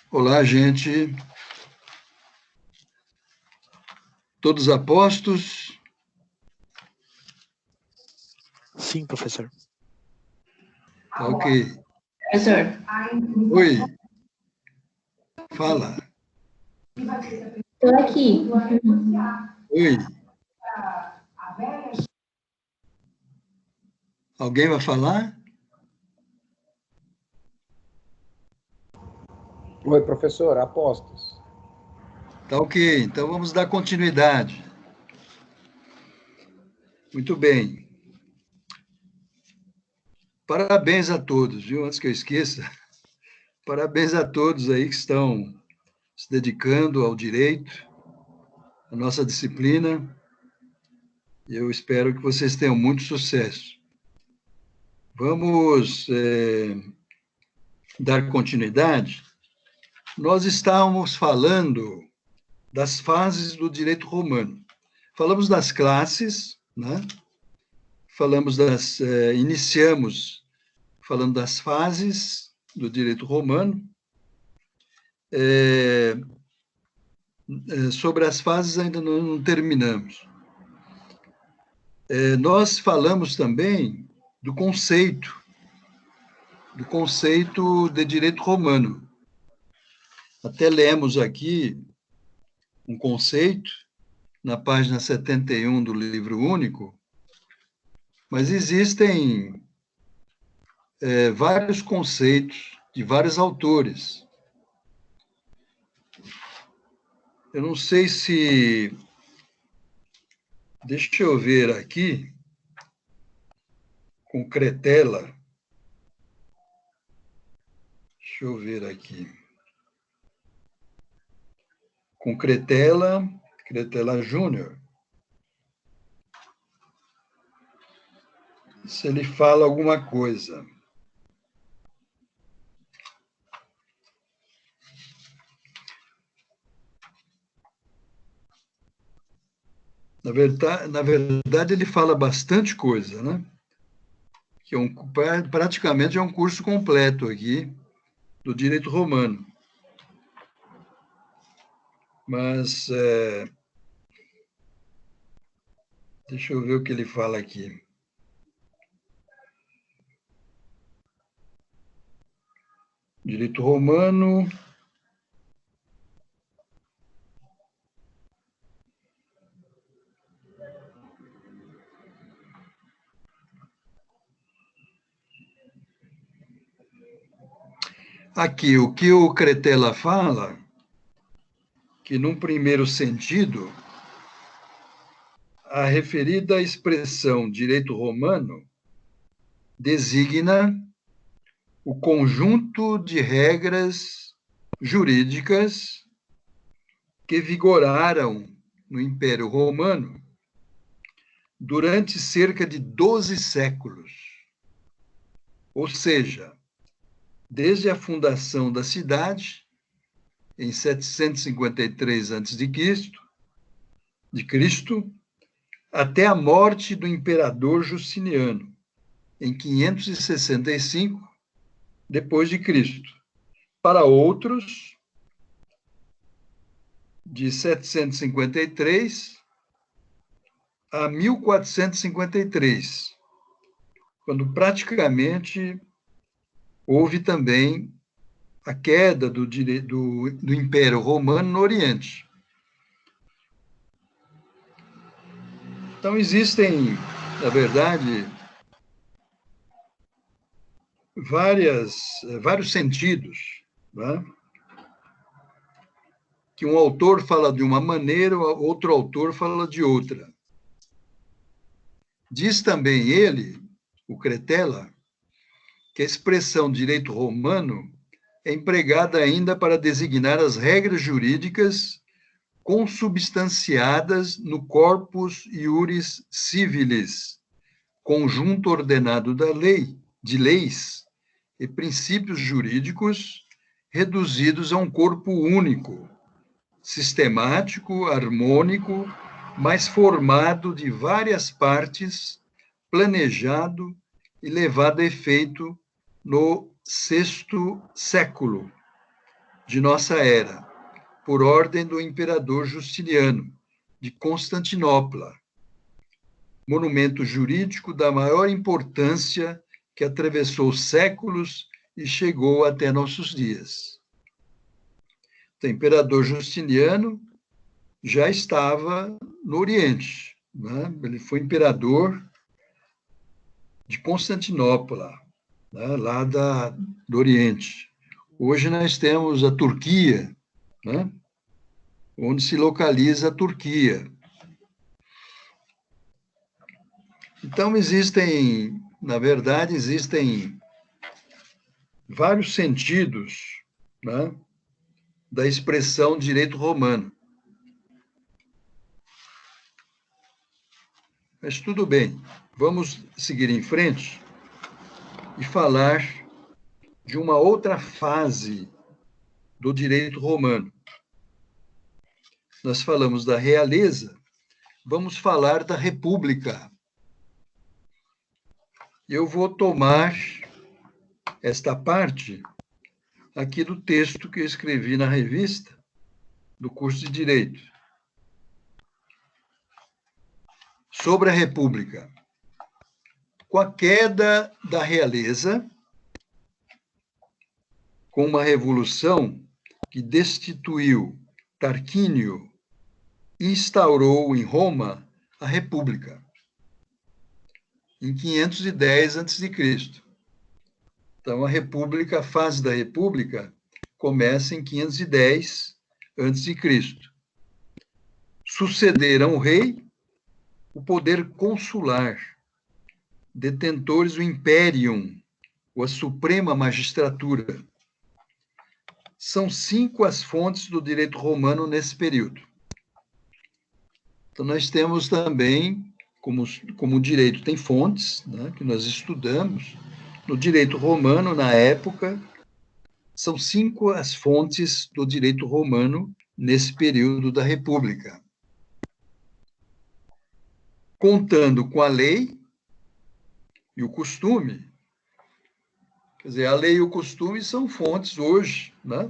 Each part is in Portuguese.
Olá, gente. Todos a postos? Sim, professor. Tá ok. Professor. Oi. Fala. Estou aqui. Oi. Alguém vai falar? Oi, professor, apostos. Tá ok. Então vamos dar continuidade. Muito bem. Parabéns a todos, viu? Antes que eu esqueça, parabéns a todos aí que estão se dedicando ao direito, à nossa disciplina. Eu espero que vocês tenham muito sucesso. Vamos dar continuidade. Nós estávamos falando das fases do direito romano. Falamos das classes, né? Iniciamos falando das fases do direito romano. Sobre as fases ainda não terminamos. Nós falamos também do conceito de direito romano. Até lemos aqui um conceito na página 71 do livro único, mas existem vários conceitos de vários autores. Eu não sei se... Deixa eu ver aqui, com Cretela. Deixa eu ver aqui. Com Cretela Júnior. Se ele fala alguma coisa. Na verdade, ele fala bastante coisa, né? Que praticamente é um curso completo aqui do direito romano. Mas, deixa eu ver o que ele fala aqui. Direito romano... Aqui, o que o Cretela fala, que num primeiro sentido, a referida expressão direito romano designa o conjunto de regras jurídicas que vigoraram no Império Romano durante cerca de 12 séculos. Ou seja, desde a fundação da cidade, em 753 a.C., até a morte do imperador Justiniano, em 565 depois de Cristo. Para outros, de 753 a 1453, quando praticamente houve também a queda do Império Romano no Oriente. Então, existem, na verdade, vários sentidos, né? Que um autor fala de uma maneira, outro autor fala de outra. Diz também ele, o Cretela, que a expressão direito romano é empregada ainda para designar as regras jurídicas consubstanciadas no corpus iuris civilis, conjunto ordenado de leis e princípios jurídicos reduzidos a um corpo único, sistemático, harmônico, mas formado de várias partes, planejado e levado a efeito no VI século, de nossa era, por ordem do imperador Justiniano, de Constantinopla, monumento jurídico da maior importância que atravessou séculos e chegou até nossos dias. O imperador Justiniano já estava no Oriente, né? Ele foi imperador de Constantinopla, né? Lá do Oriente. Hoje nós temos a Turquia, né? Onde se localiza a Turquia. Então, na verdade, existem vários sentidos, né, da expressão direito romano. Mas tudo bem, vamos seguir em frente e falar de uma outra fase do direito romano. Nós falamos da realeza, vamos falar da república. Eu vou tomar esta parte aqui do texto que eu escrevi na revista do curso de Direito, sobre a República. Com a queda da realeza, com uma revolução que destituiu Tarquínio, instaurou em Roma a República, em 510 a.C. Então, a fase da República, começa em 510 a.C. Sucederam o rei, o poder consular, detentores o imperium, ou a suprema magistratura. São 5 as fontes do direito romano nesse período. Então, nós temos também, como o direito tem fontes, né, que nós estudamos, no direito romano, na época, são 5 as fontes do direito romano nesse período da República. Contando com a lei e o costume. Quer dizer, a lei e o costume são fontes hoje, né?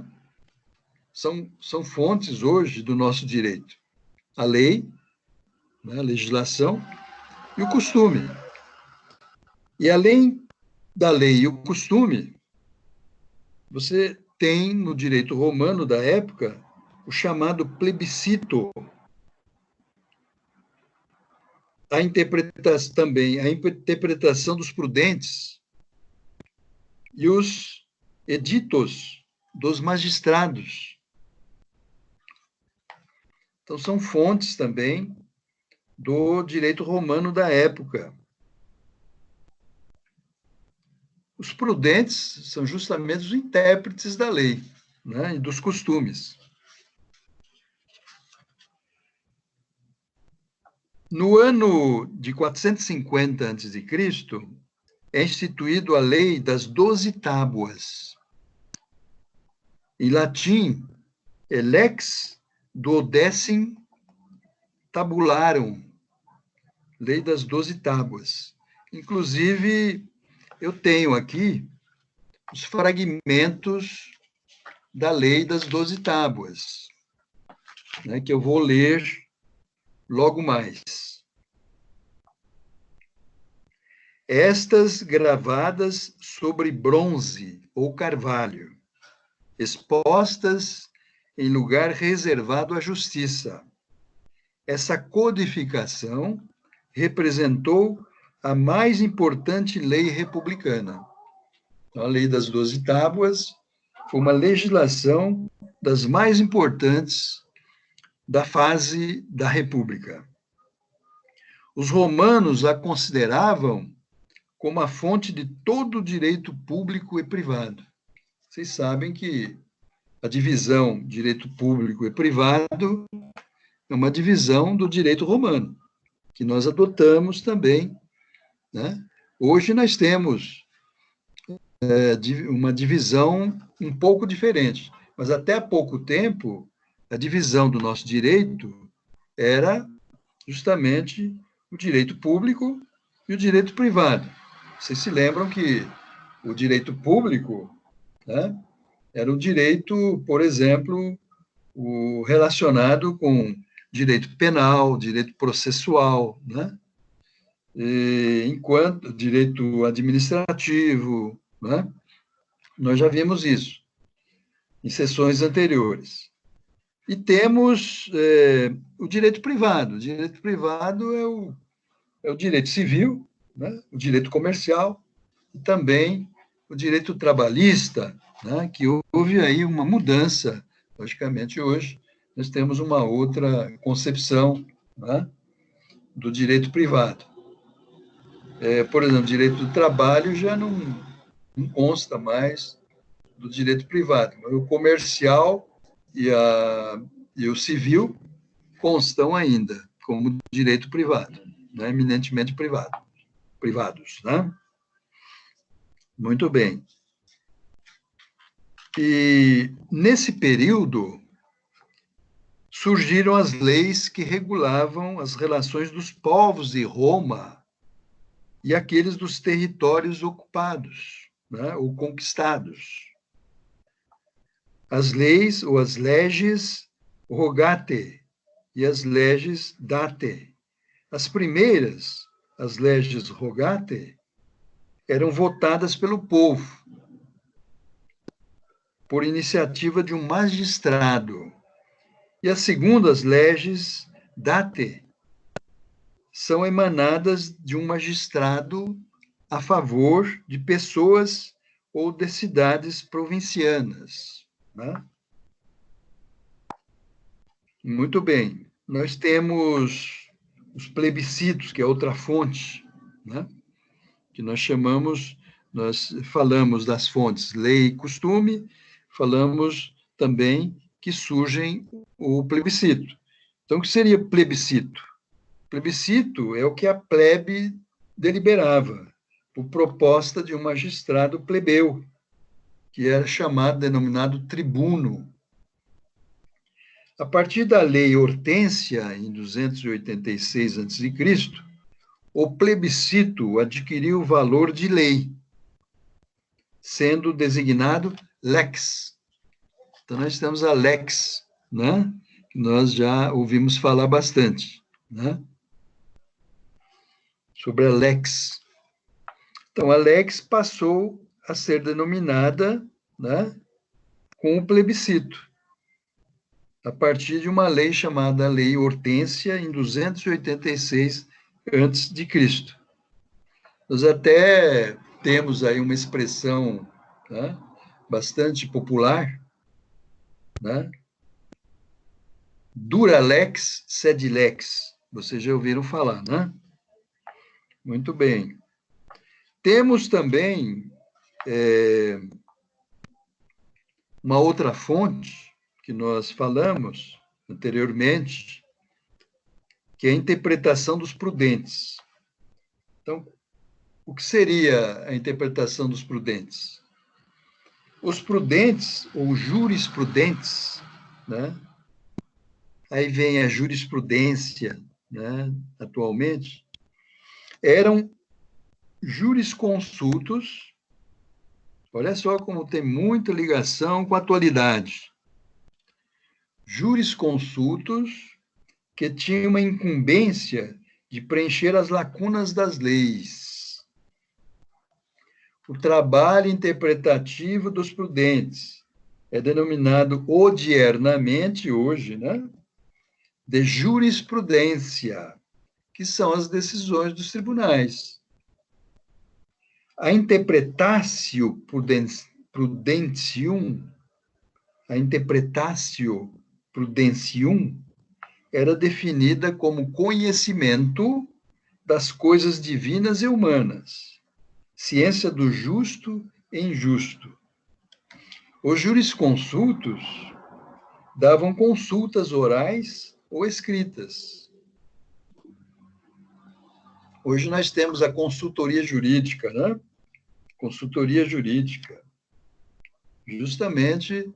São fontes hoje do nosso direito. A lei, né, a legislação, e o costume. E além da lei e o costume, você tem no direito romano da época o chamado plebiscito. A interpretação dos prudentes e os editos dos magistrados. Então, são fontes também do direito romano da época. Os prudentes são justamente os intérpretes da lei, né, e dos costumes. No ano de 450 a.C., é instituído a lei das 12 tábuas. Em latim, é lex duodecim tabularum, lei das 12 tábuas. Inclusive, eu tenho aqui os fragmentos da lei das 12 tábuas, né, que eu vou ler logo mais. Estas gravadas sobre bronze ou carvalho, expostas em lugar reservado à justiça. Essa codificação representou a mais importante lei republicana. A Lei das 12 Tábuas foi uma legislação das mais importantes da fase da República. Os romanos a consideravam como a fonte de todo o direito público e privado. Vocês sabem que a divisão direito público e privado é uma divisão do direito romano, que nós adotamos também, né? Hoje nós temos uma divisão um pouco diferente, mas até há pouco tempo, a divisão do nosso direito era justamente o direito público e o direito privado. Vocês se lembram que o direito público, né, Era o direito, por exemplo, o relacionado com direito penal, direito processual, né? Enquanto direito administrativo, né? Nós já vimos isso em sessões anteriores. E temos o direito privado. O direito privado é o direito civil, né? O direito comercial e também o direito trabalhista, né? Que houve aí uma mudança. Logicamente, hoje, nós temos uma outra concepção, né? Do direito privado. Por exemplo, o direito do trabalho já não consta mais do direito privado. O comercial e o civil constam ainda como direito privado, né? Eminentemente privados. Né? Muito bem. E, nesse período, surgiram as leis que regulavam as relações dos povos de Roma e aqueles dos territórios ocupados, né, ou conquistados. As leis, ou as leges rogate e as leges date. As primeiras, as leges rogate, eram votadas pelo povo, por iniciativa de um magistrado. E as segundas leges date são emanadas de um magistrado a favor de pessoas ou de cidades provincianas. Né? Muito bem. Nós temos os plebiscitos, que é outra fonte, né? Que nós falamos das fontes lei e costume, falamos também que surgem o plebiscito. Então, o que seria plebiscito? Plebiscito é o que a plebe deliberava, por proposta de um magistrado plebeu, que era denominado tribuno. A partir da lei Hortência, em 286 a.C., o plebiscito adquiriu o valor de lei, sendo designado lex. Então, nós temos a lex, né? Que nós já ouvimos falar bastante, né? Sobre a lex. Então, a lex passou a ser denominada, né, com o plebiscito, a partir de uma lei chamada Lei Hortência, em 286 a.C. Nós até temos aí uma expressão, né, bastante popular, né? Dura lex, sed lex. Vocês já ouviram falar, né? Muito bem. Temos também uma outra fonte que nós falamos anteriormente, que é a interpretação dos prudentes. Então, o que seria a interpretação dos prudentes? Os prudentes, ou jurisprudentes, né? Aí vem a jurisprudência, né? Atualmente, eram jurisconsultos. Olha só como tem muita ligação com a atualidade. Jurisconsultos que tinham uma incumbência de preencher as lacunas das leis. O trabalho interpretativo dos prudentes é denominado odiernamente, hoje, né, de jurisprudência, que são as decisões dos tribunais. A interpretatio prudentium era definida como conhecimento das coisas divinas e humanas, ciência do justo e injusto. Os jurisconsultos davam consultas orais ou escritas. Hoje nós temos a consultoria jurídica, né? Consultoria jurídica. Justamente,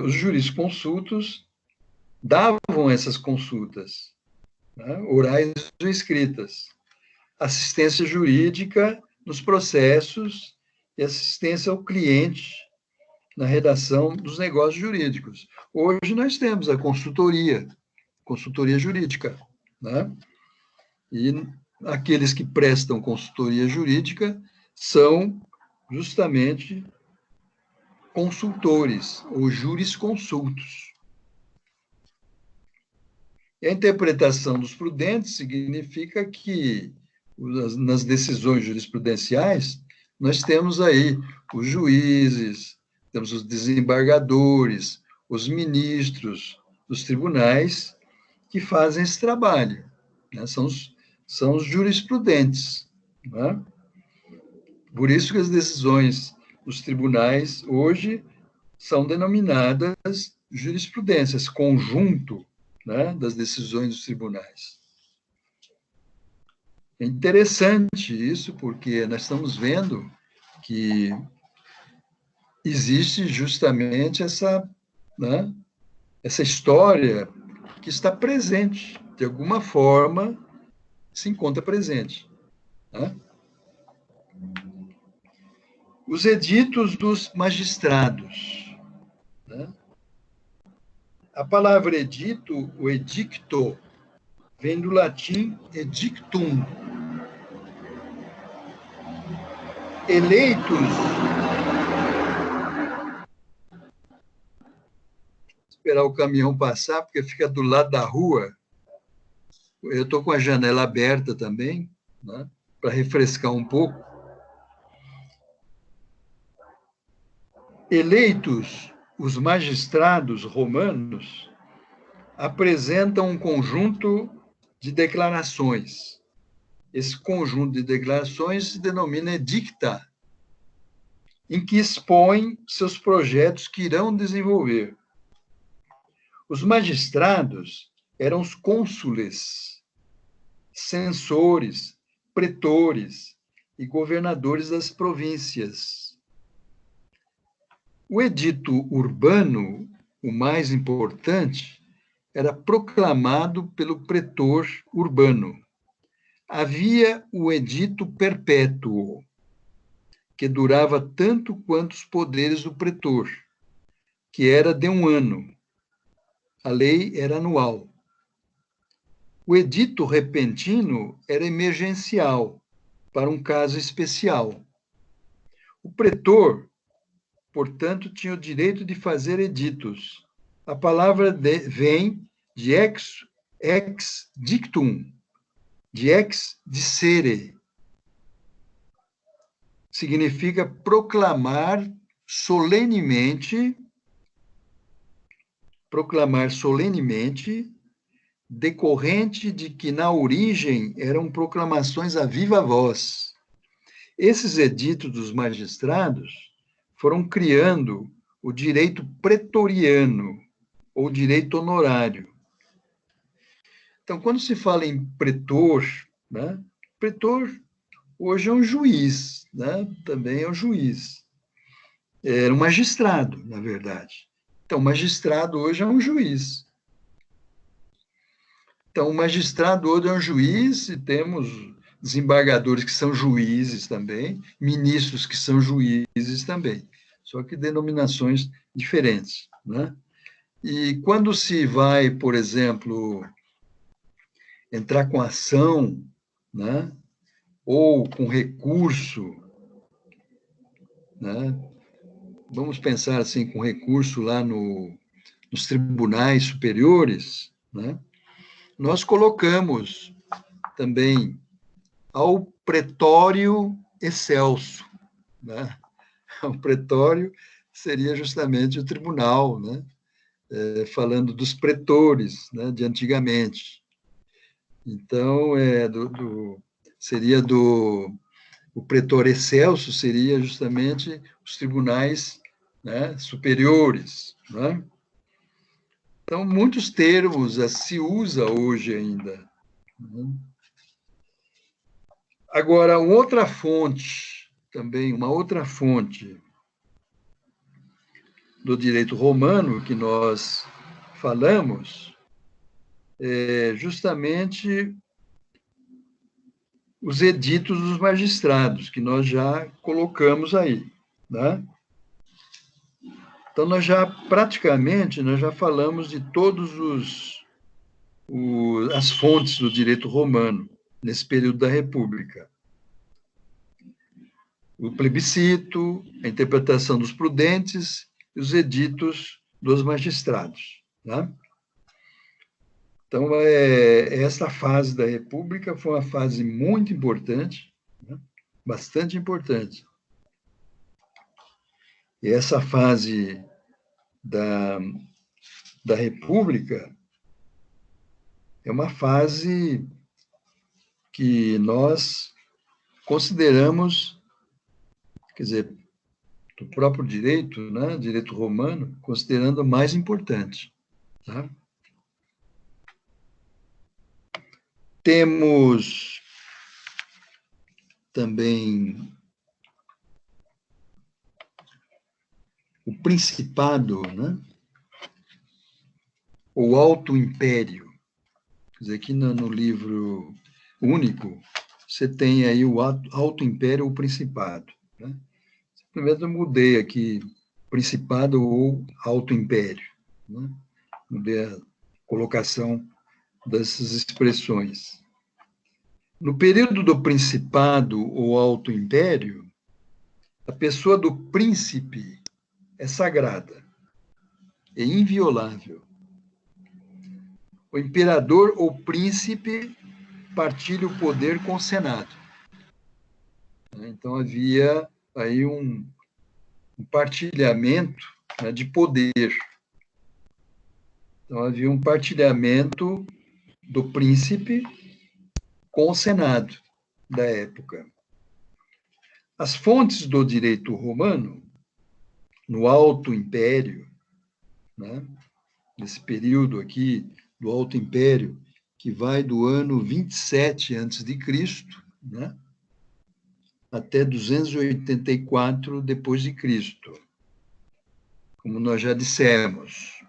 os jurisconsultos davam essas consultas, né? Orais ou escritas. Assistência jurídica nos processos e assistência ao cliente na redação dos negócios jurídicos. Hoje nós temos a consultoria jurídica, né? E aqueles que prestam consultoria jurídica são justamente consultores, ou jurisconsultos. E a interpretação dos prudentes significa que, nas decisões jurisprudenciais, nós temos aí os juízes, temos os desembargadores, os ministros dos tribunais que fazem esse trabalho, né? São os jurisprudentes, né? Por isso que as decisões dos tribunais hoje são denominadas jurisprudências, conjunto, né, das decisões dos tribunais. É interessante isso, porque nós estamos vendo que existe justamente essa, né, essa história que está presente, de alguma forma se encontra presente, né? Os editos dos magistrados, né? A palavra edito, o edicto, vem do latim edictum. Eleitos, esperar o caminhão passar, porque fica do lado da rua. Eu estou com a janela aberta também, né, para refrescar um pouco. Eleitos, os magistrados romanos apresentam um conjunto de declarações. Esse conjunto de declarações se denomina edicta, em que expõem seus projetos que irão desenvolver. Os magistrados eram os cônsules, censores, pretores e governadores das províncias. O edito urbano, o mais importante, era proclamado pelo pretor urbano. Havia o edito perpétuo, que durava tanto quanto os poderes do pretor, que era de 1 ano. A lei era anual. O edito repentino era emergencial, para um caso especial. O pretor, portanto, tinha o direito de fazer editos. A palavra vem de ex dictum, de ex dicere. Significa proclamar solenemente, decorrente de que, na origem, eram proclamações a viva voz. Esses editos dos magistrados foram criando o direito pretoriano, ou direito honorário. Então, quando se fala em pretor, né, pretor hoje é um juiz, né, também é um juiz. Era um magistrado, na verdade. Então, o magistrado hoje é um juiz. Então, o magistrado hoje é um juiz, e temos desembargadores que são juízes também, ministros que são juízes também, só que denominações diferentes, né? E quando se vai, por exemplo, entrar com ação, né, ou com recurso, né, vamos pensar assim, com recurso lá nos tribunais superiores, né, nós colocamos também ao pretório excelso, né? O pretório seria justamente o tribunal, né? Falando dos pretores, né, de antigamente. Então, seria o pretor excelso seria justamente os tribunais, né, superiores, né? Então, muitos termos se usa hoje ainda, né? Agora, uma outra fonte do direito romano que nós falamos é justamente os editos dos magistrados, que nós já colocamos aí, né? Então, nós já falamos de todos as fontes do direito romano, nesse período da República. O plebiscito, a interpretação dos prudentes e os editos dos magistrados. Né? Então, essa fase da República foi uma fase muito importante, né? Bastante importante. E essa fase da República é uma fase que nós consideramos, quer dizer, do próprio direito, né, direito romano, considerando mais importante. Tá? Temos também o Principado, né? O Alto Império. Quer dizer, aqui no livro único, você tem aí o Alto Império ou Principado. Né? Simplesmente eu mudei aqui Principado ou Alto Império. Né? Mudei a colocação dessas expressões. No período do Principado ou Alto Império, a pessoa do príncipe é sagrada, é inviolável. O imperador ou príncipe partilha o poder com o Senado. Então, havia aí um partilhamento, né, de poder. Então, havia um partilhamento do príncipe com o Senado da época. As fontes do direito romano, no Alto Império, né, nesse período aqui do Alto Império, que vai do ano 27 a.C., né, até 284 depois de Cristo, como nós já dissemos.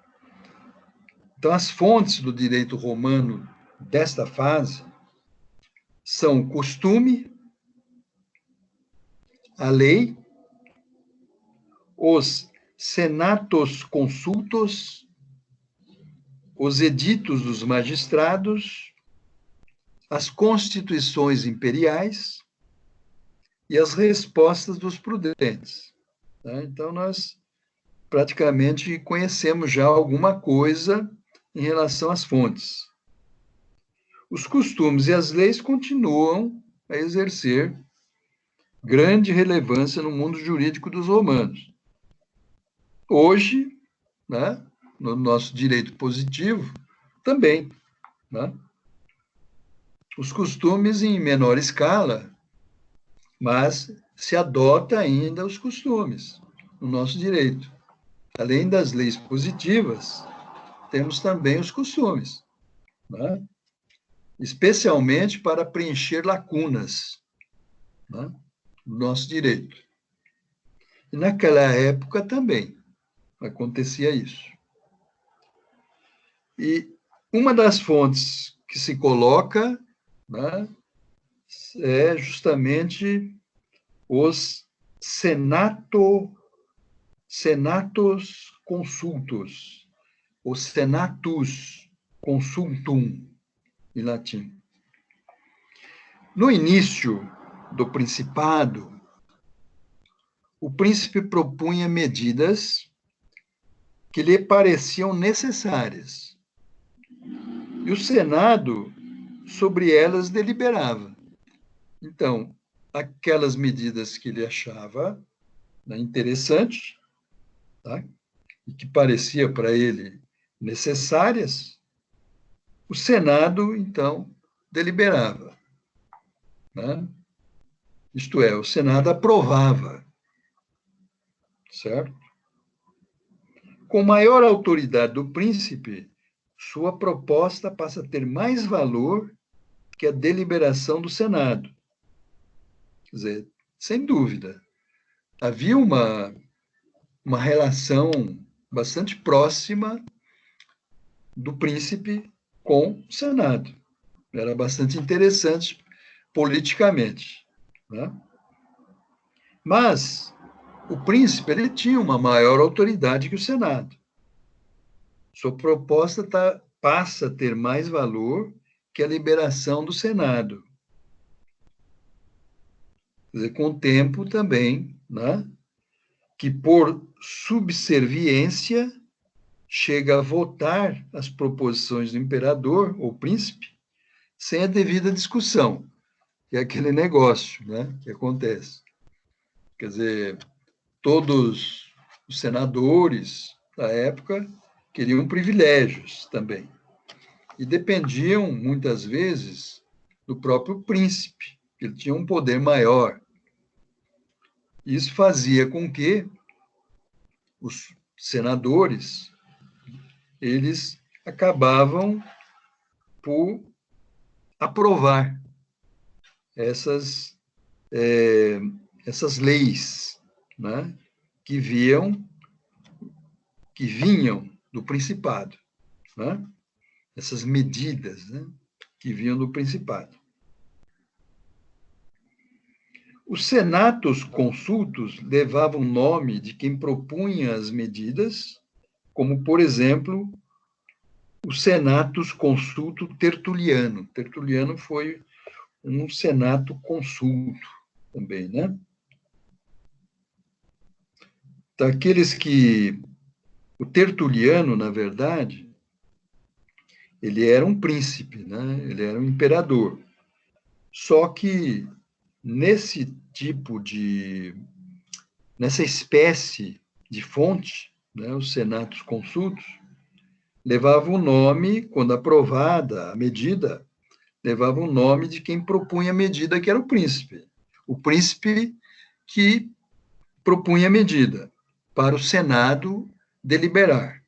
Então, as fontes do direito romano desta fase são o costume, a lei, os senatos consultos, os editos dos magistrados, as constituições imperiais e as respostas dos prudentes. Tá? Então, nós praticamente conhecemos já alguma coisa em relação às fontes. Os costumes e as leis continuam a exercer grande relevância no mundo jurídico dos romanos. Hoje, né, no nosso direito positivo, também. Né? Os costumes em menor escala, mas se adota ainda os costumes no nosso direito. Além das leis positivas, temos também os costumes, né? Especialmente para preencher lacunas, né, do nosso direito. E naquela época também acontecia isso. E uma das fontes que se coloca, né, é justamente os senatos consultos, os senatus consultum, em latim. No início do Principado, o príncipe propunha medidas que lhe pareciam necessárias, e o Senado sobre elas deliberava. Então, aquelas medidas que ele achava, né, interessantes, tá, e que parecia para ele necessárias, o Senado, então, deliberava. Né? Isto é, o Senado aprovava, certo? Com maior autoridade do príncipe, sua proposta passa a ter mais valor que a deliberação do Senado. Quer dizer, sem dúvida, havia uma relação bastante próxima do príncipe com o Senado. Era bastante interessante politicamente. Né? Mas o príncipe ele tinha uma maior autoridade que o Senado. Sua proposta passa a ter mais valor que a liberação do Senado. Quer dizer, com o tempo também, né, que por subserviência chega a votar as proposições do imperador ou príncipe sem a devida discussão, que é aquele negócio, né, que acontece. Quer dizer, todos os senadores da época queriam privilégios também. E dependiam, muitas vezes, do próprio príncipe, que ele tinha um poder maior. Isso fazia com que os senadores, eles acabavam por aprovar essas leis, né, que vinham do principado, né? Essas medidas, né, que vinham do principado. Os senatus consultus levavam o nome de quem propunha as medidas, como, por exemplo, o senatus consulto Tertuliano. Tertuliano foi um senato consulto também, né? Daqueles que... O Tertuliano, na verdade, ele era um príncipe, né? Ele era um imperador. Só que nessa espécie de fonte, né, os senatus consultos, levava o nome, quando aprovada a medida, levava o nome de quem propunha a medida, que era o príncipe. O príncipe que propunha a medida para o Senado deliberar.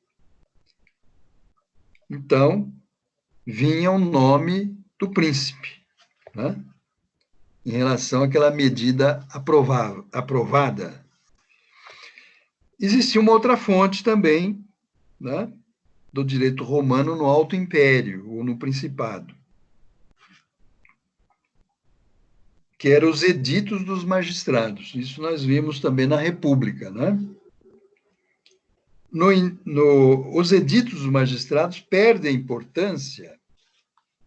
Então, vinha o nome do príncipe, né, em relação àquela medida aprovada. Existia uma outra fonte também, né, do direito romano no Alto Império, ou no Principado, que eram os editos dos magistrados. Isso nós vimos também na República, né? Os editos dos magistrados perdem importância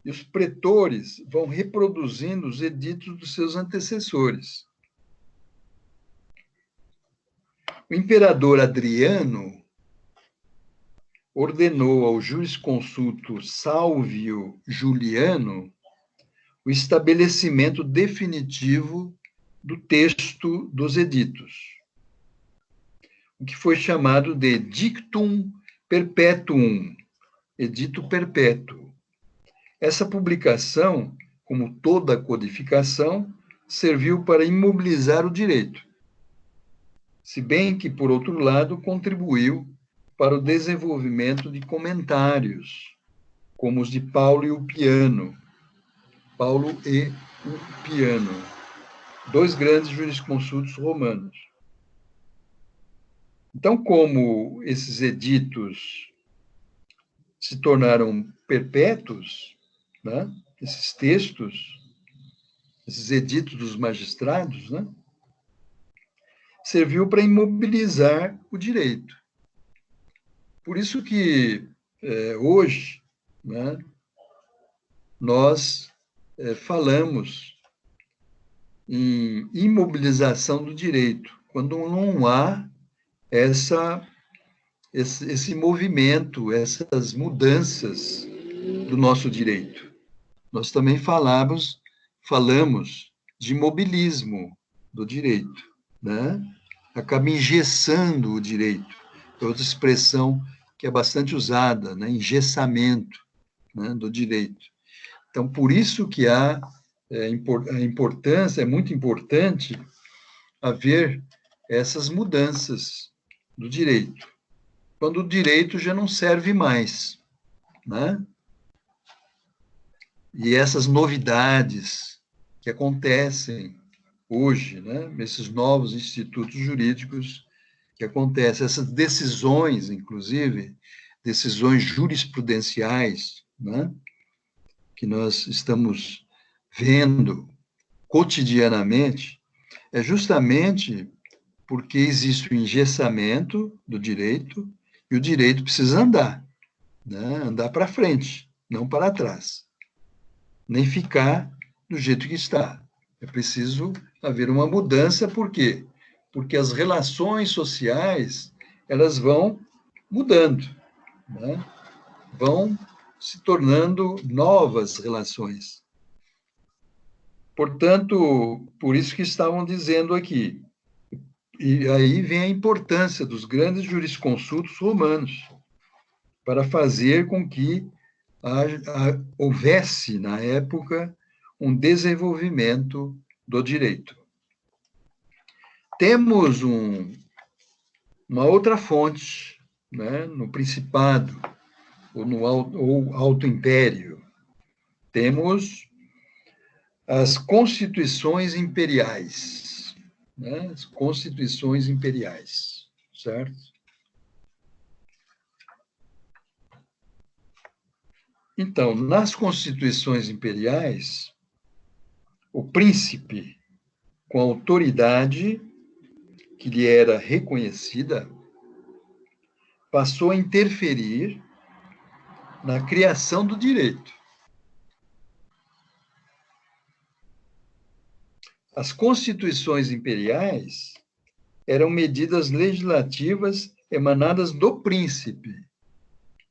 e os pretores vão reproduzindo os editos dos seus antecessores. O imperador Adriano ordenou ao jurisconsulto Salvio Juliano o estabelecimento definitivo do texto dos editos, o que foi chamado de Dictum Perpetuum, Edito Perpétuo. Essa publicação, como toda codificação, serviu para imobilizar o direito, se bem que, por outro lado, contribuiu para o desenvolvimento de comentários, como os de Paulo e o Piano, dois grandes jurisconsultos romanos. Então, como esses editos se tornaram perpétuos, né, esses textos, esses editos dos magistrados, né, serviu para imobilizar o direito. Por isso que hoje, né, nós falamos em imobilização do direito, quando não há esse movimento, essas mudanças do nosso direito. Nós também falamos de mobilismo do direito, né? Acaba engessando o direito. É outra expressão que é bastante usada, né? Engessamento, né, do direito. Então, por isso que a importância, é muito importante haver essas mudanças do direito, quando o direito já não serve mais, né? E essas novidades que acontecem hoje, né, nesses novos institutos jurídicos que acontecem, essas decisões, inclusive, decisões jurisprudenciais, né, que nós estamos vendo cotidianamente, é justamente porque existe o engessamento do direito e o direito precisa andar, né? Andar para frente, não para trás, nem ficar do jeito que está. É preciso haver uma mudança, por quê? Porque as relações sociais, elas vão mudando, né? Vão se tornando novas relações. Portanto, por isso que estavam dizendo aqui, e aí vem a importância dos grandes jurisconsultos romanos, para fazer com que houvesse, na época, um desenvolvimento do direito. Temos uma outra fonte, né, no Principado, ou no Alto Império. Temos as constituições imperiais, né, as constituições imperiais, certo? Então, nas constituições imperiais, o príncipe, com a autoridade que lhe era reconhecida, passou a interferir na criação do direito. As constituições imperiais eram medidas legislativas emanadas do príncipe,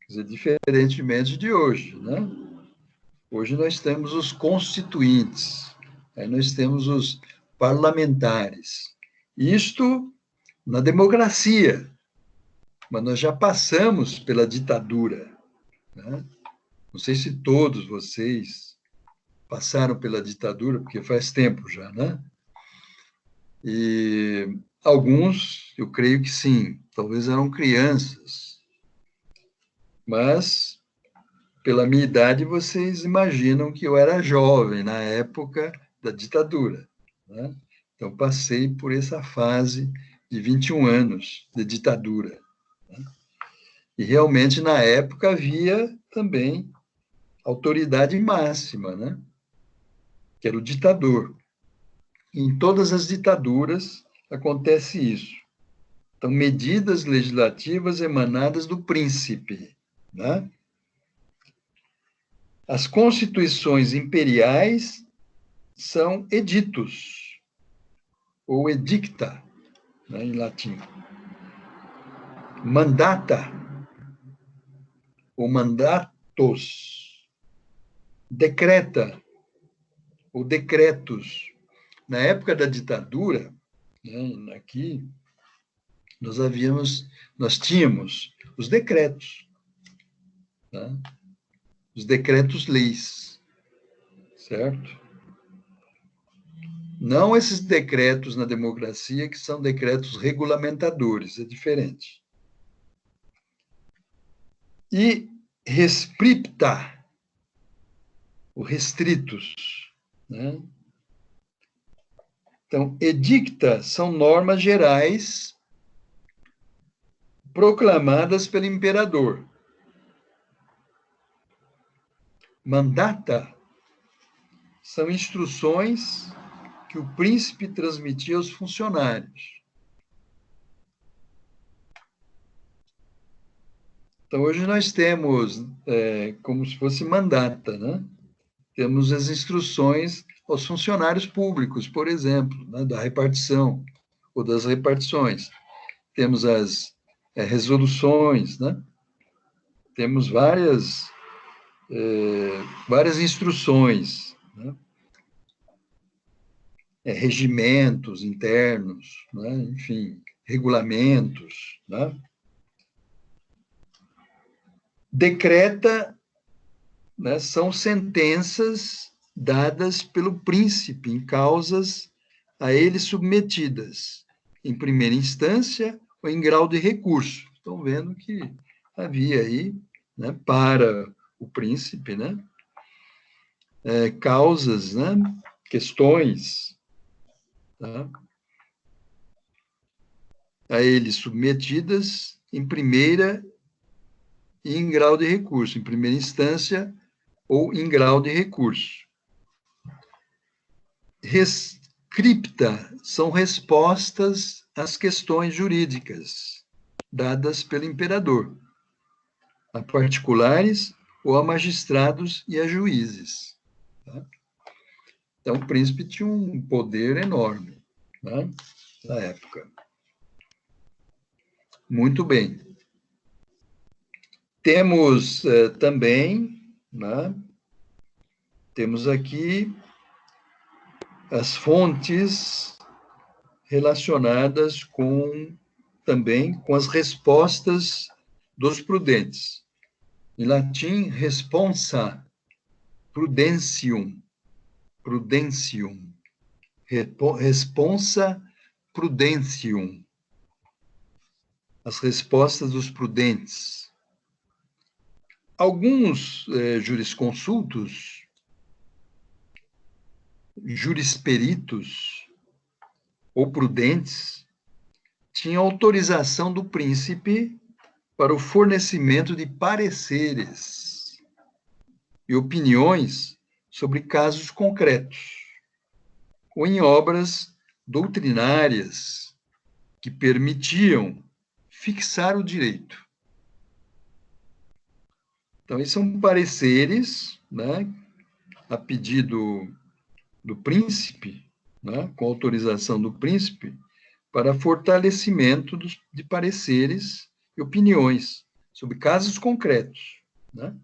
quer dizer, diferentemente de hoje, né? Hoje nós temos os constituintes, aí nós temos os parlamentares. Isto na democracia, mas nós já passamos pela ditadura, né? Não sei se todos vocês passaram pela ditadura, porque faz tempo já, né? E alguns, eu creio que sim, talvez eram crianças, mas pela minha idade vocês imaginam que eu era jovem na época da ditadura, né? Então passei por essa fase de 21 anos de ditadura, né? E realmente na época havia também autoridade máxima, né? Que era o ditador. Em todas as ditaduras acontece isso. Então, medidas legislativas emanadas do príncipe, né? As constituições imperiais são editos, ou edicta, né, em latim. Mandata, ou mandatos. Decreta, ou decretos. Na época da ditadura, né, aqui, nós tínhamos os decretos, né? Os decretos-leis, certo? Não esses decretos na democracia que são decretos regulamentadores, é diferente. E rescripta, o restritos, né? Então, edicta são normas gerais proclamadas pelo imperador. Mandata são instruções que o príncipe transmitia aos funcionários. Então, hoje nós temos como se fosse mandata, né? Temos as instruções aos funcionários públicos, por exemplo, né, da repartição ou das repartições. Temos as resoluções, né? Temos várias instruções, né? Regimentos internos, né? Enfim, regulamentos, né? Decreta, né, são sentenças dadas pelo príncipe em causas a ele submetidas, em primeira instância ou em grau de recurso. Estão vendo que havia aí, né, para o príncipe, né, causas, né, questões, tá, a ele submetidas em primeira e em grau de recurso, em primeira instância ou em grau de recurso. Rescripta são respostas as questões jurídicas dadas pelo imperador, a particulares ou a magistrados e a juízes. Tá? Então, o príncipe tinha um poder enorme, né, na época. Muito bem. Temos também, né, temos aqui as fontes relacionadas também com as respostas dos prudentes. Em latim, responsa prudentium. Prudentium. Responsa prudentium. As respostas dos prudentes. Alguns jurisconsultos, jurisperitos ou prudentes tinham autorização do príncipe para o fornecimento de pareceres e opiniões sobre casos concretos, ou em obras doutrinárias que permitiam fixar o direito. Então, esses são pareceres, né, a pedido do príncipe, né, com autorização do príncipe, para fortalecimento de pareceres e opiniões sobre casos concretos. Né?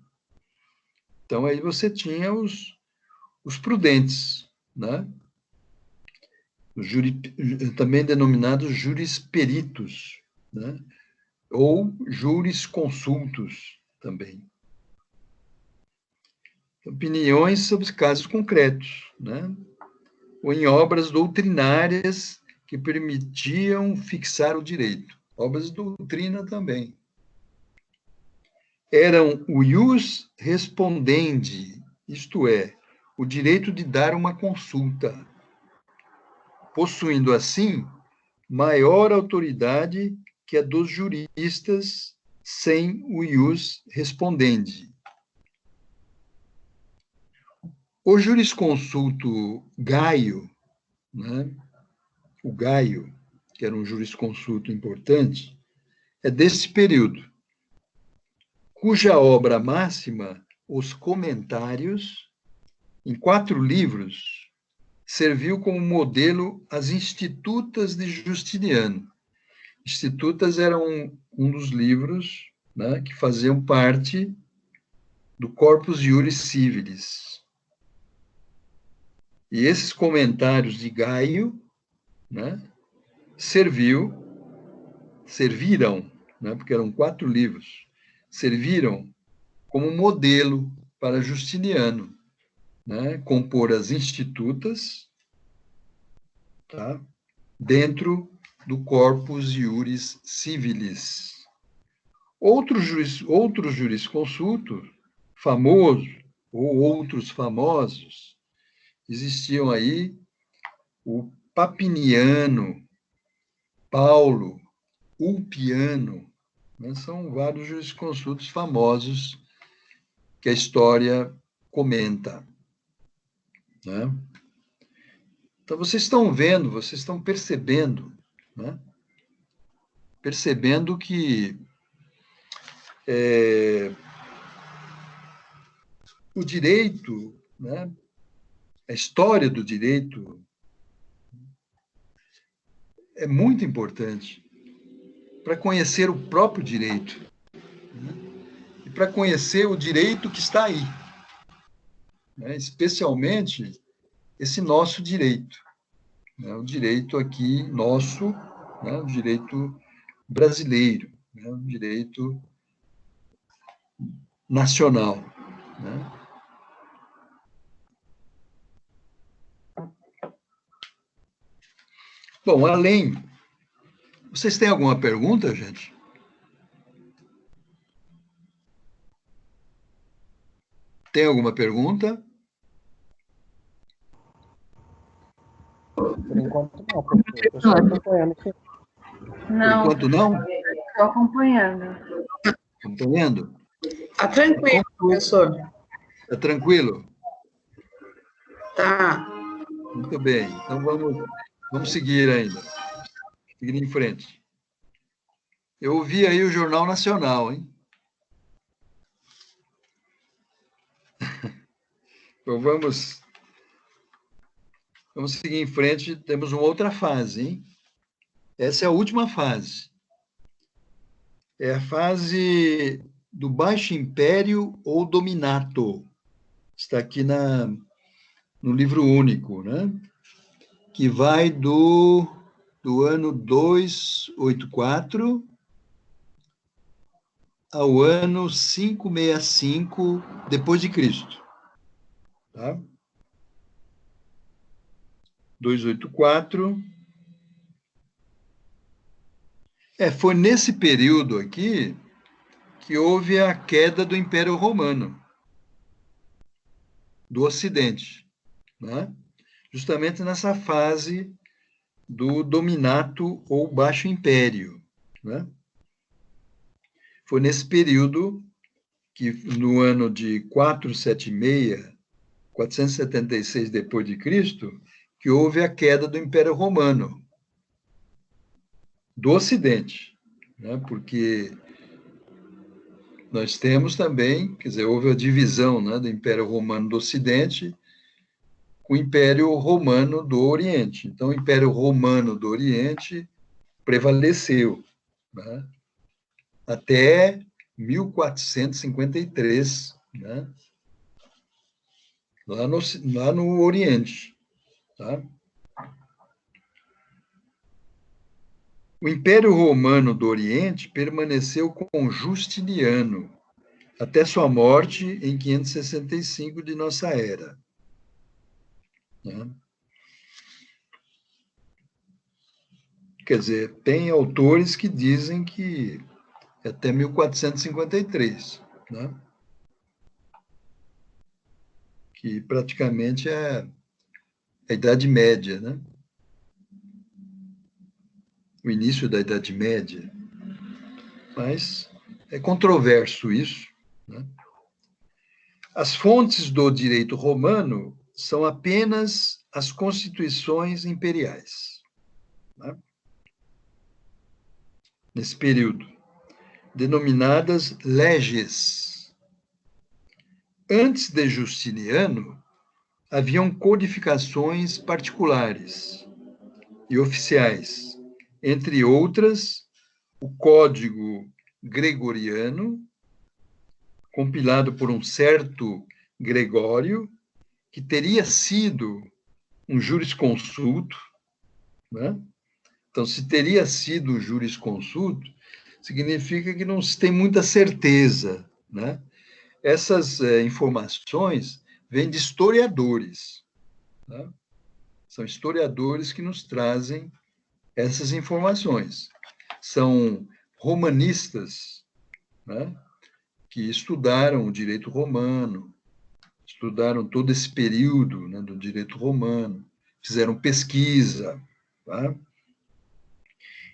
Então, aí você tinha os prudentes, né? Também denominados jurisperitos, né? Ou jurisconsultos também. Opiniões sobre casos concretos, né? Ou em obras doutrinárias que permitiam fixar o direito. Obras de doutrina também. Eram o ius respondendi, isto é, o direito de dar uma consulta, possuindo, assim, maior autoridade que a dos juristas sem o ius respondendi. O jurisconsulto Gaio, né, o Gaio, que era um jurisconsulto importante, é desse período, cuja obra máxima, Os Comentários, em 4 livros, serviu como modelo às Institutas de Justiniano. Institutas eram um dos livros, né, que faziam parte do Corpus Iuris Civilis. E esses comentários de Gaio, né, serviram, né, porque eram 4 livros, serviram como modelo para Justiniano, né, compor as institutas, tá, dentro do Corpus Iuris Civilis. Outros jurisconsultos famosos, ou outros famosos, existiam aí o Papiniano, Paulo, Ulpiano, né? São vários jurisconsultos famosos que a história comenta. Né? Então, vocês estão vendo, vocês estão percebendo, né? Percebendo que o direito, né? A história do direito é muito importante para conhecer o próprio direito, né? E para conhecer o direito que está aí, né? Especialmente esse nosso direito, né? O direito aqui nosso, né? O direito brasileiro, né? O direito nacional, né? Bom, além... Vocês têm alguma pergunta, gente? Tem alguma pergunta? Por enquanto não, professor. Eu estou acompanhando. Não. Por enquanto não? Estou acompanhando. Acompanhando? Tá tranquilo, professor. Está tranquilo? Tá. Muito bem. Então, vamos seguir ainda. Seguindo em frente. Eu ouvi aí o Jornal Nacional, hein? Então, vamos seguir em frente. Temos uma outra fase, hein? Essa é a última fase. É a fase do Baixo Império ou Dominato. Está aqui no livro único, né? Que vai do ano 284 ao ano 565 depois de Cristo. Tá? 284. Foi nesse período aqui que houve a queda do Império Romano, do Ocidente, né? Justamente nessa fase do Dominato ou Baixo Império, né? Foi nesse período que, no ano de 476 depois de Cristo, que houve a queda do Império Romano, do Ocidente, né? Porque nós temos também, quer dizer, houve a divisão, né, do Império Romano do Ocidente com o Império Romano do Oriente. Então, o Império Romano do Oriente prevaleceu, né, até 1453, né, lá no Oriente. Tá? O Império Romano do Oriente permaneceu com Justiniano até sua morte em 565 de nossa era. Né? Quer dizer, tem autores que dizem que é até 1453, né? Que praticamente é a Idade Média, né? O início da Idade Média. Mas é controverso isso, né? As fontes do direito romano são apenas as constituições imperiais, né? Nesse período, denominadas leges. Antes de Justiniano, haviam codificações particulares e oficiais, entre outras, o Código Gregoriano, compilado por um certo Gregório, que teria sido um jurisconsulto, né? Então, se teria sido um jurisconsulto, significa que não se tem muita certeza, né? Essas informações vêm de historiadores, né? São historiadores que nos trazem essas informações. São romanistas, né, que estudaram o direito romano, estudaram todo esse período, né, do direito romano, fizeram pesquisa. Tá?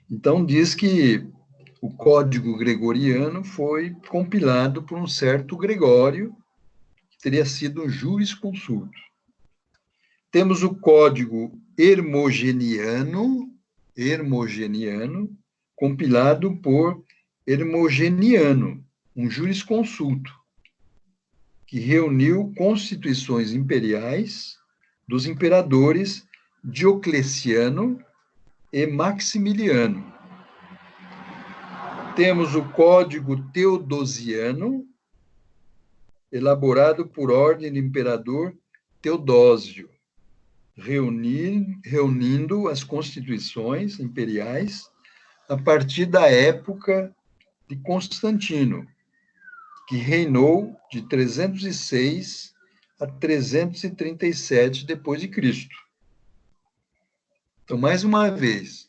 Então, diz que o Código Gregoriano foi compilado por um certo Gregório, que teria sido um jurisconsulto. Temos o Código Hermogeniano, compilado por Hermogeniano, um jurisconsulto, que reuniu constituições imperiais dos imperadores Diocleciano e Maximiliano. Temos o Código Teodosiano, elaborado por ordem do imperador Teodósio, reunindo as constituições imperiais a partir da época de Constantino, que reinou de 306 a 337 depois de Cristo. Então, mais uma vez,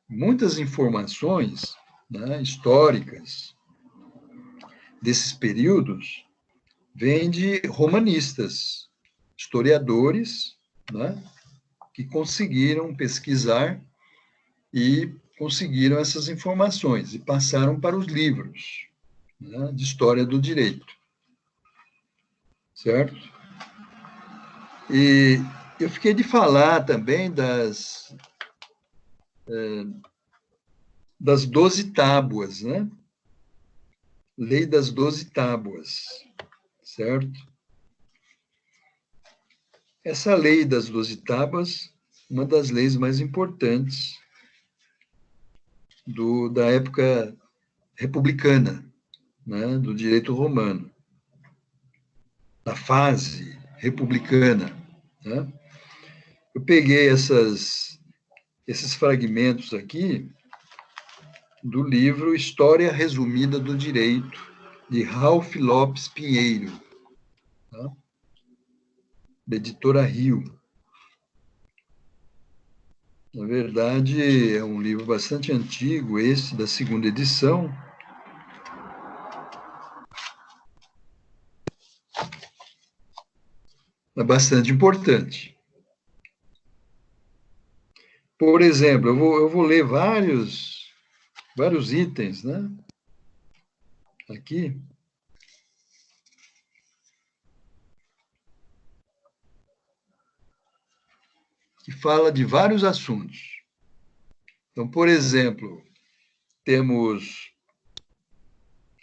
muitas informações, né, históricas desses períodos vêm de romanistas, historiadores, né, que conseguiram pesquisar e conseguiram essas informações e passaram para os livros, né, de história do direito. Certo? E eu fiquei de falar também das 12 tábuas, né? Lei das 12 tábuas, certo? Essa lei das 12 tábuas, uma das leis mais importantes da época republicana, né? Do direito romano, da fase republicana, né? Eu peguei esses fragmentos aqui do livro História Resumida do Direito, de Ralph Lopes Pinheiro, tá? Da editora Rio. Na verdade, é um livro bastante antigo, esse da segunda edição. É bastante importante. Por exemplo, eu vou ler vários itens, né? Aqui. Que fala de vários assuntos. Então, por exemplo, temos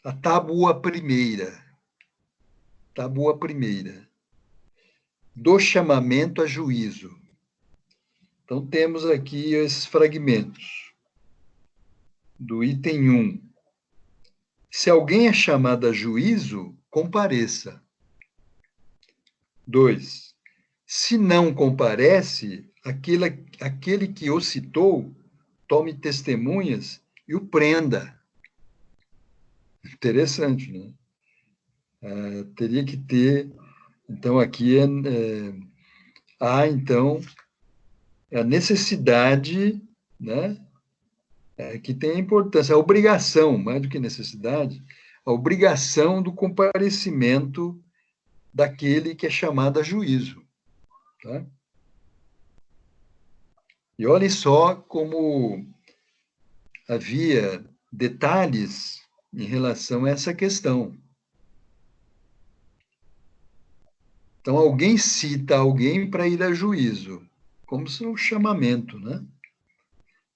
a tábua primeira. Tábua primeira. Do chamamento a juízo. Então, temos aqui esses fragmentos. Do item 1. Se alguém é chamado a juízo, compareça. 2. Se não comparece, aquele que o citou, tome testemunhas e o prenda. Interessante, né? Teria que ter... Então, aqui há, então, a necessidade, né? Que tem a importância, a obrigação, mais do que necessidade, a obrigação do comparecimento daquele que é chamado a juízo. Tá? E olhem só como havia detalhes em relação a essa questão. Então, alguém cita alguém para ir a juízo, como se um chamamento, né?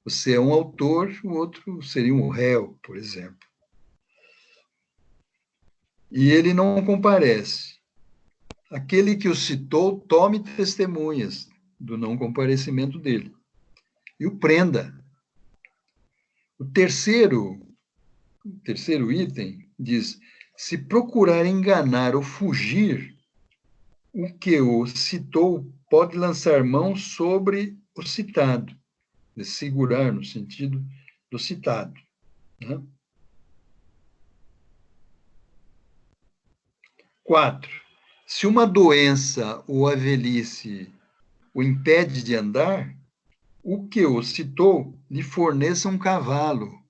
Você é um autor, o outro seria um réu, por exemplo. E ele não comparece. Aquele que o citou, tome testemunhas do não comparecimento dele e o prenda. O terceiro item diz: se procurar enganar ou fugir, o que o citou pode lançar mão sobre o citado, de segurar no sentido do citado. Né? 4. Se uma doença ou a velhice o impede de andar, o que o citou lhe forneça um cavalo.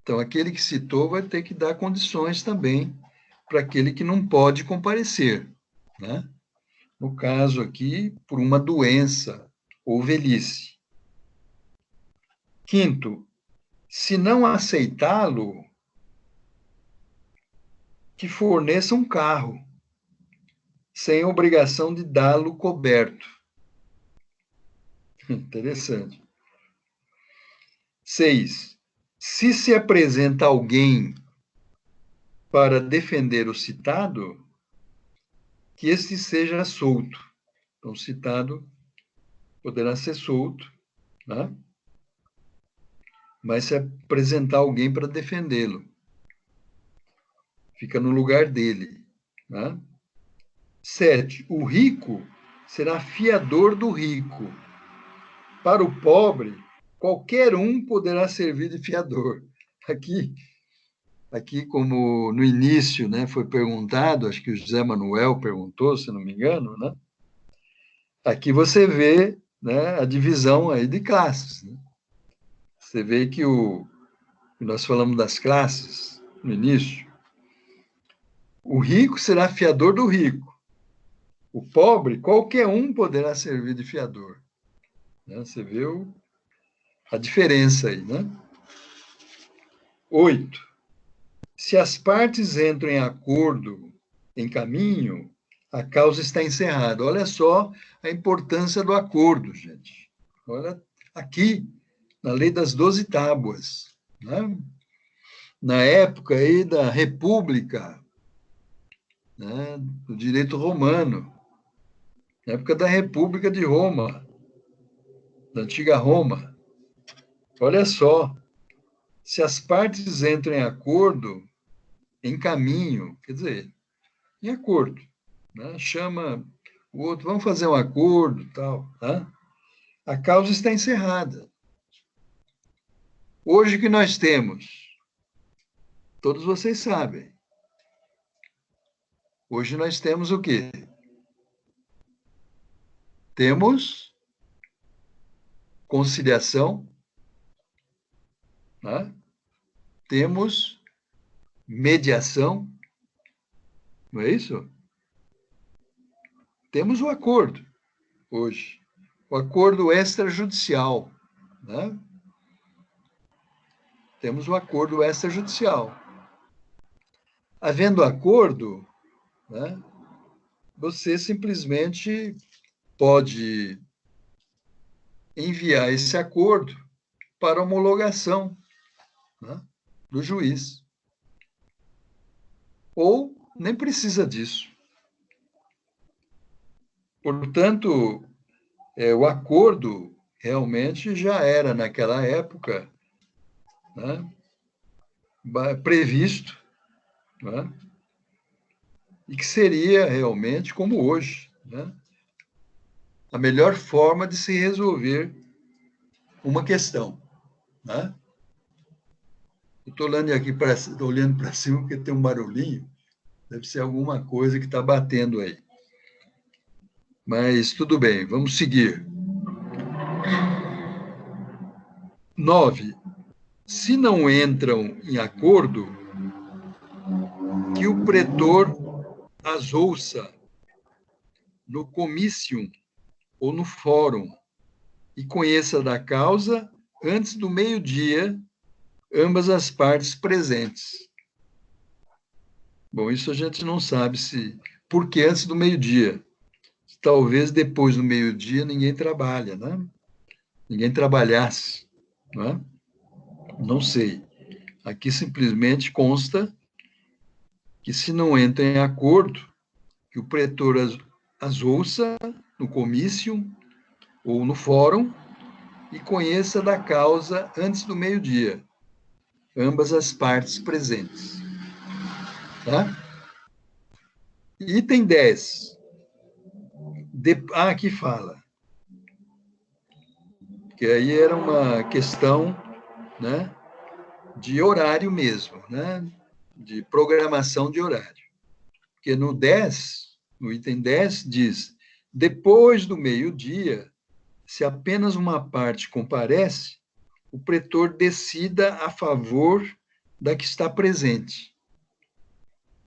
Então, aquele que citou vai ter que dar condições também para aquele que não pode comparecer, né? No caso aqui, por uma doença ou velhice. 5, se não aceitá-lo, que forneça um carro, sem obrigação de dá-lo coberto. Interessante. 6, se apresenta alguém para defender o citado, que este seja solto. Então, o citado poderá ser solto, né? Mas se apresentar alguém para defendê-lo, fica no lugar dele. Né? 7, o rico será fiador do rico. Para o pobre, qualquer um poderá servir de fiador. Aqui como no início, né, foi perguntado, acho que o José Manuel perguntou, se não me engano, né? Aqui você vê, né, a divisão aí de classes. Né? Você vê que nós falamos das classes no início. O rico será fiador do rico. O pobre, qualquer um poderá servir de fiador. Né? Você vê a diferença aí, né? 8. Se as partes entram em acordo, em caminho, a causa está encerrada. Olha só a importância do acordo, gente. Olha aqui na lei das 12 tábuas, né? Na época aí da República, né? Do direito romano, na época da República de Roma, da antiga Roma. Olha só, se as partes entram em acordo, em caminho, quer dizer, em acordo, né? Chama o outro, vamos fazer um acordo, tal, tá? A causa está encerrada. Hoje o que nós temos, todos vocês sabem. Hoje nós temos o quê? Temos conciliação, né? Temos mediação, não é isso? Temos o acordo hoje, o acordo extrajudicial, né? Temos o acordo extrajudicial. Havendo acordo, né, você simplesmente pode enviar esse acordo para homologação, né, do juiz. Ou nem precisa disso. Portanto, o acordo realmente já era, naquela época, né, previsto, né, e que seria realmente, como hoje, né, a melhor forma de se resolver uma questão, né? Eu estou olhando aqui olhando para cima porque tem um barulhinho, deve ser alguma coisa que está batendo aí. Mas tudo bem, vamos seguir. 9. Se não entram em acordo, que o pretor as ouça no comicium ou no fórum e conheça da causa antes do meio-dia ambas as partes presentes. Bom, isso a gente não sabe se... Por que antes do meio-dia? Talvez depois do meio-dia ninguém trabalha, né? Ninguém trabalhasse, não é? Não sei. Aqui simplesmente consta que se não entra em acordo, que o pretor as ouça no comício ou no fórum e conheça da causa antes do meio-dia, ambas as partes presentes. Tá? Item 10. Aqui fala. Que aí era uma questão, né, de horário mesmo, né, de programação de horário. Porque no 10, no item 10, diz: depois do meio-dia, se apenas uma parte comparece, o pretor decida a favor da que está presente.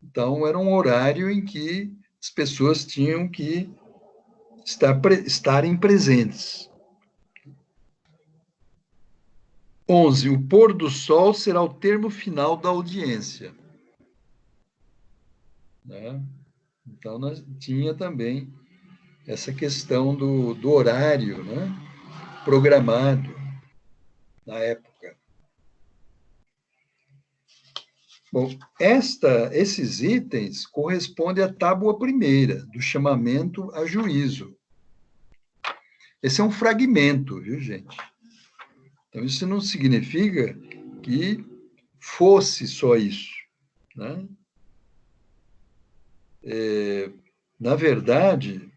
Então, era um horário em que as pessoas tinham que estarem presentes. 11. O pôr do sol será o termo final da audiência. Né? Então, nós tinha também essa questão do horário, né, programado na época. Bom, esses itens correspondem à tábua primeira, do chamamento a juízo. Esse é um fragmento, viu, gente? Então, isso não significa que fosse só isso, né? Na verdade,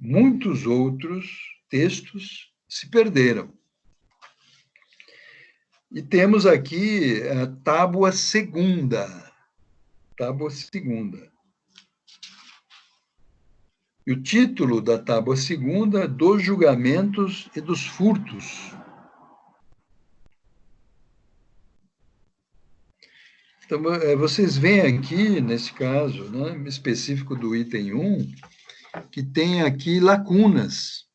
muitos outros textos se perderam. E temos aqui a tábua segunda. Tábua segunda. E o título da tábua segunda, dos julgamentos e dos furtos. Então, vocês veem aqui, nesse caso, né, específico do item 1, que tem aqui lacunas,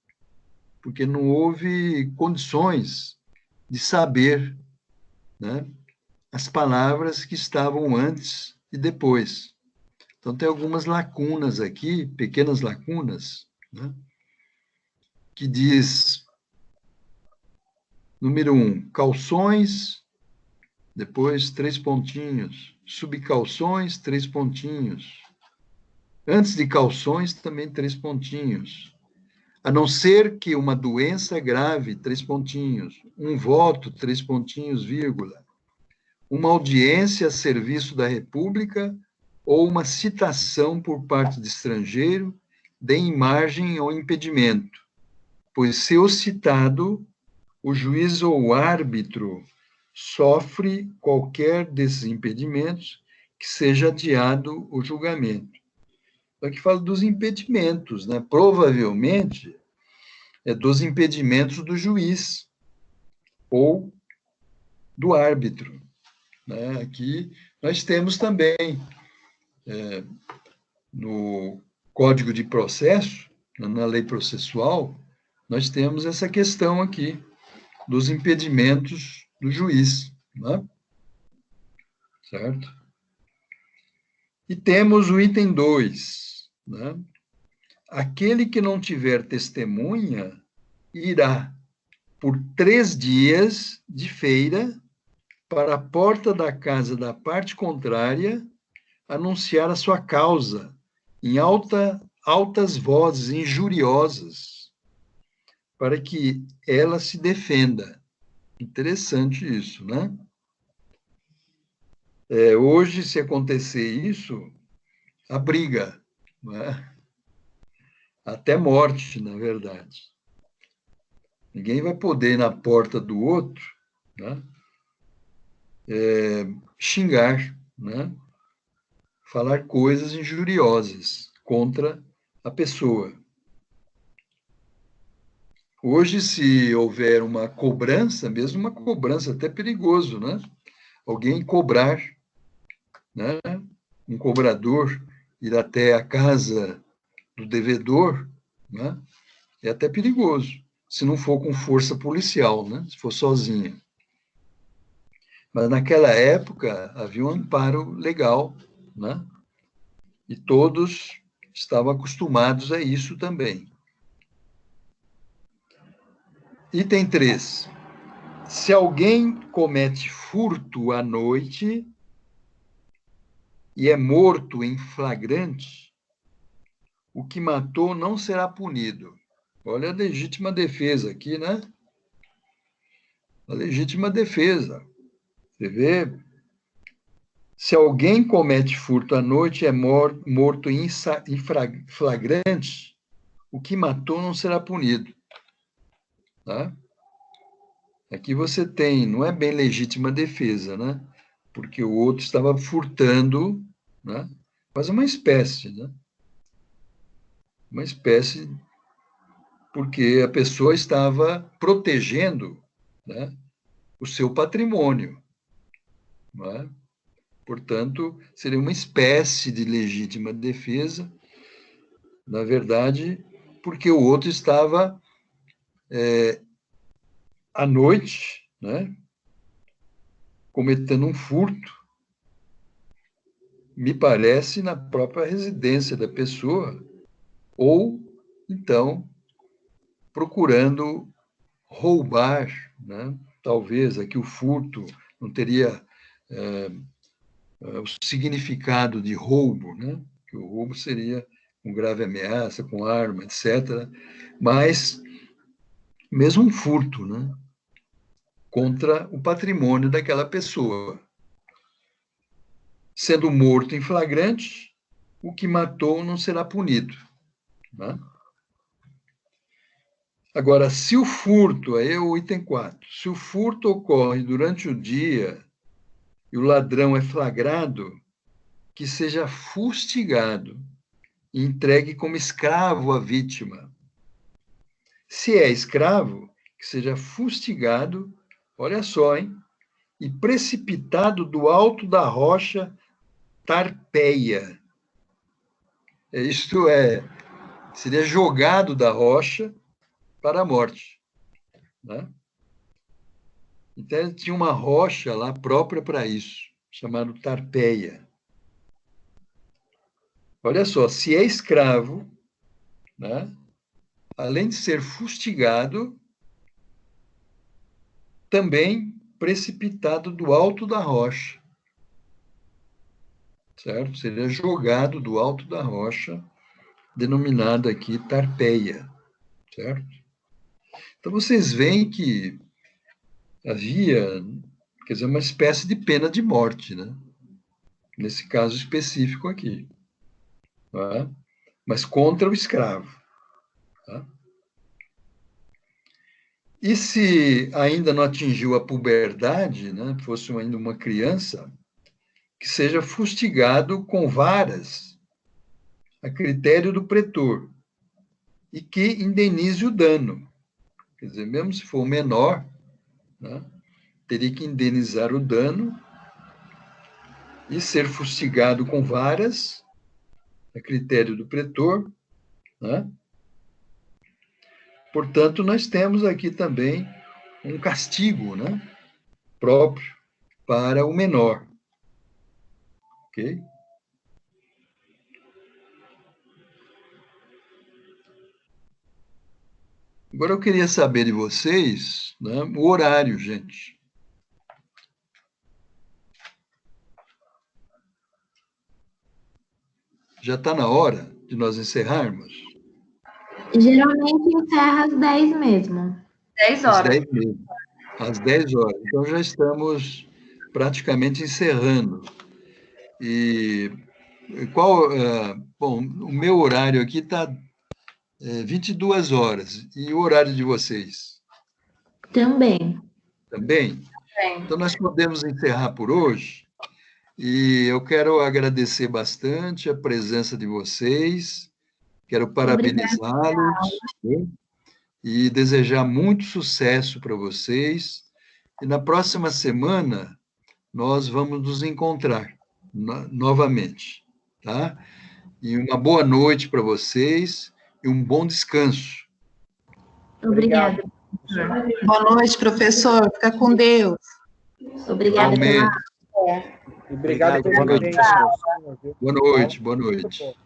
porque não houve condições de saber, né, as palavras que estavam antes e depois. Então, tem algumas lacunas aqui, pequenas lacunas, né, que diz Número 1, calções, depois 3 pontinhos. Subcalções, 3 pontinhos. Antes de calções, também 3 pontinhos. A não ser que uma doença grave, 3 pontinhos. Um voto, 3 pontinhos, vírgula. Uma audiência a serviço da República ou uma citação por parte de estrangeiro deem margem ao impedimento, pois se o citado, o juiz ou o árbitro sofre qualquer desses impedimentos que seja adiado o julgamento. Então, aqui fala dos impedimentos, né? Provavelmente é dos impedimentos do juiz ou do árbitro, né? Aqui nós temos também, no Código de Processo, na lei processual, nós temos essa questão aqui dos impedimentos do juiz, né? Certo? E temos o item 2, né? Aquele que não tiver testemunha irá, por 3 dias de feira, para a porta da casa da parte contrária, anunciar a sua causa em altas vozes injuriosas, para que ela se defenda. Interessante isso, né? Hoje, se acontecer isso, a briga, né? Até morte, na verdade. Ninguém vai poder ir na porta do outro, né? Xingar, né? Falar coisas injuriosas contra a pessoa. Hoje, se houver uma cobrança, mesmo uma cobrança até perigoso, né? Alguém cobrar, né? Um cobrador ir até a casa do devedor, né? É até perigoso, se não for com força policial, né? Se for sozinha. Mas naquela época havia um amparo legal, né? E todos estavam acostumados a isso também. Item 3. Se alguém comete furto à noite e é morto em flagrante, o que matou não será punido. Olha a legítima defesa aqui, né? A legítima defesa. Você vê? Se alguém comete furto à noite e é morto em flagrante, o que matou não será punido. Tá? Aqui você tem, não é bem legítima defesa, né? Porque o outro estava furtando, né? Mas uma espécie, né? Uma espécie, porque a pessoa estava protegendo, né, o seu patrimônio, não é? Portanto, seria uma espécie de legítima defesa, na verdade, porque o outro estava à noite, né, cometendo um furto, me parece, na própria residência da pessoa, ou, então, procurando roubar, né? Talvez aqui o furto não teria o significado de roubo, né? Que o roubo seria com grave ameaça, com arma, etc. Mas mesmo um furto, né? Contra o patrimônio daquela pessoa. Sendo morto em flagrante, o que matou não será punido, né? Agora, se o furto, aí é o item 4, se o furto ocorre durante o dia e o ladrão é flagrado, que seja fustigado e entregue como escravo à vítima. Se é escravo, que seja fustigado, olha só, hein? E precipitado do alto da rocha Tarpeia. Isto é, seria jogado da rocha para a morte, né? Então, tinha uma rocha lá própria para isso, chamada Tarpeia. Olha só, se é escravo, né, além de ser fustigado, também precipitado do alto da rocha, certo? Seria jogado do alto da rocha, denominada aqui Tarpeia, certo? Então, vocês veem que havia, quer dizer, uma espécie de pena de morte, né? Nesse caso específico aqui, tá? Mas contra o escravo. Tá? E se ainda não atingiu a puberdade, né, fosse ainda uma criança, que seja fustigado com varas, a critério do pretor, e que indenize o dano. Quer dizer, mesmo se for menor, né, teria que indenizar o dano e ser fustigado com varas, a critério do pretor, né? Portanto, nós temos aqui também um castigo, né, próprio para o menor. Ok? Agora eu queria saber de vocês, né, o horário, gente. Já está na hora de nós encerrarmos? Geralmente encerra às 10 mesmo. 10 Às horas. 10 mesmo. Às 10 horas. Então já estamos praticamente encerrando. E qual... bom, o meu horário aqui está 22 horas. E o horário de vocês? Também. Também? Bem, Então nós podemos encerrar por hoje. E eu quero agradecer bastante a presença de vocês. Quero parabenizá-los, né? E desejar muito sucesso para vocês. E na próxima semana, nós vamos nos encontrar novamente, tá? E uma boa noite para vocês e um bom descanso. Obrigada. Boa noite, professor. Fica com Deus. Obrigada pela Igualmente. E obrigado pela Boa noite, experiência. professor. Boa noite, boa noite. Muito bom.